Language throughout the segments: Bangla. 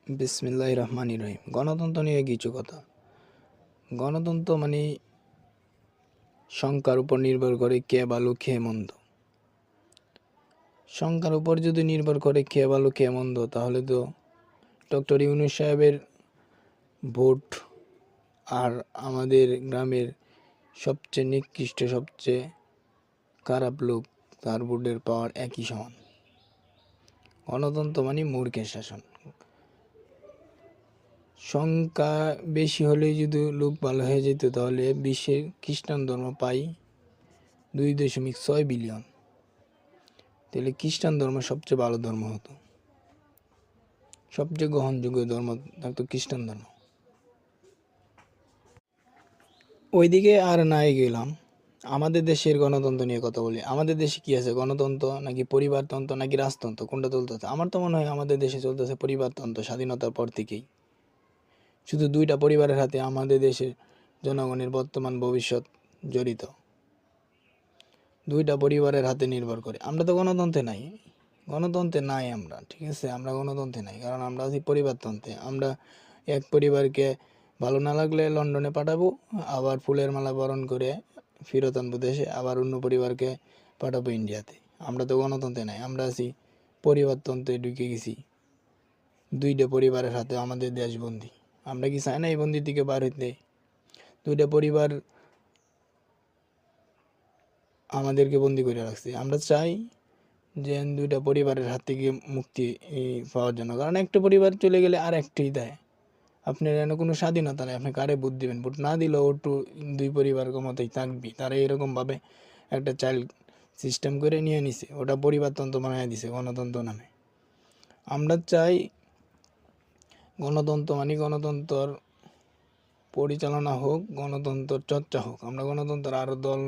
বিসমিল্লাহির রহমানির রহিম। গণতন্ত্র নিয়ে কিছু কথা। গণতন্ত্র মানে সংখ্যার উপর নির্ভর করে কে ভালো কে মন্দ। সংখ্যার উপর যদি নির্ভর করে কে ভালো কে মন্দ, তাহলে তো ডক্টর ইউনূস সাহেবের ভোট আর আমাদের গ্রামের সবচেয়ে নিকৃষ্ট, সবচেয়ে খারাপ লোক, তার ভোটের পাওয়ার একই সমান। গণতন্ত্র মানে মূর্খের শাসন। সংখ্যা বেশি হলে যদি লোক ভালো হয়ে যেত, তাহলে বিশ্বে খ্রিস্টান ধর্ম পাই 2.6 বিলিয়ন। তাহলে খ্রিস্টান ধর্ম সবচেয়ে ভালো ধর্ম হতো, সবচেয়ে গ্রহণযোগ্য ধর্ম থাকতো খ্রিস্টান ধর্ম। ওইদিকে আর নাই গেলাম। আমাদের দেশের গণতন্ত্র নিয়ে কথা বলি। আমাদের দেশে কি আছে? গণতন্ত্র নাকি পরিবারতন্ত্র নাকি রাজতন্ত্র, কোনটা চলতেছে? আমার তো মনে হয় আমাদের দেশে চলতেছে পরিবারতন্ত্র। স্বাধীনতার পর থেকেই শুধু 2টা পরিবারের হাতে আমাদের দেশের জনগণের বর্তমান ভবিষ্যৎ জড়িত। 2টা পরিবারের হাতে নির্ভর করে। আমরা তো গণতন্ত্রে নাই, আমরা, ঠিক আছে? আমরা গণতন্ত্রে নাই, কারণ আমরা আছি পরিবারতন্ত্রে। আমরা এক পরিবারকে ভালো না লাগলে লন্ডনে পাঠাবো, আবার ফুলের মালা বরণ করে ফেরত আনবো দেশে, আবার অন্য পরিবারকে পাঠাবো ইন্ডিয়াতে। আমরা তো গণতন্ত্রে নাই, আমরা আছি পরিবারতন্ত্রে ঢুকে গেছি। 2টা পরিবারের হাতে আমাদের দেশ বন্দি। আমরা কি চাই না এই বন্দি থেকে বার হইতে? 2টা পরিবার আমাদেরকে বন্দি করে রাখছে। আমরা চাই যে 2টা পরিবারের হাত থেকে মুক্তি পাওয়ার জন্য, কারণ একটা পরিবার চলে গেলে আর একটাই দেয়। আপনার এনে কোনো স্বাধীনতা নেই, আপনি কারে ভোট দিবেন? ভোট না দিলেও একটু 2 পরিবার ক্ষমতায় থাকবি। তারা এরকমভাবে একটা চাইল্ড সিস্টেম করে নিয়ে নিছে, ওটা পরিবারতন্ত্র বানিয়ে দিছে গণতন্ত্র নামে। আমরা চাই গণতন্ত্র মানে গণতন্ত্র পরিচালনা হোক, গণতন্ত্র চর্চা হোক। আমরা গণতন্ত্র আরও দল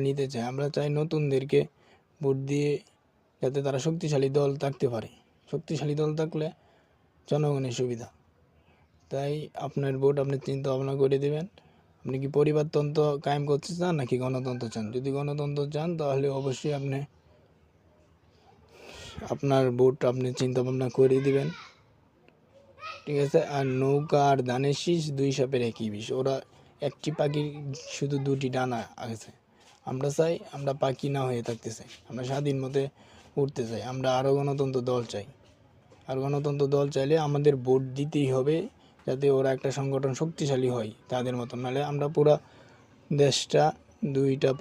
নিতে চাই। আমরা চাই নতুনদেরকে ভোট দিয়ে যাতে তারা শক্তিশালী দল থাকতে পারে। শক্তিশালী দল থাকলে জনগণের সুবিধা। তাই আপনার ভোট আপনি চিন্তা ভাবনা করে দেবেন। আপনি কি পরিবারতন্ত্র কায়েম করতে চান নাকি গণতন্ত্র চান? যদি গণতন্ত্র চান, তাহলে অবশ্যই আপনি আপনার ভোট আপনি চিন্তা ভাবনা করে দিবেন, ঠিক আছে? আর নৌকা আর ধানের শীষ 2 সাপের একই বিষ। ওরা একটি পাখির শুধু 2টি ডানা আছে। আমরা চাই আমরা পাখি না হয়ে থাকতে চাই, আমরা স্বাধীন মতে উঠতে চাই। আমরা আরও গণতন্ত্র দল চাই। আর গণতন্ত্র দল চাইলে আমাদের ভোট দিতেই হবে, যাতে ওরা একটা সংগঠন শক্তিশালী হয় তাদের মতন। নাহলে আমরা পুরা দেশটা 2টা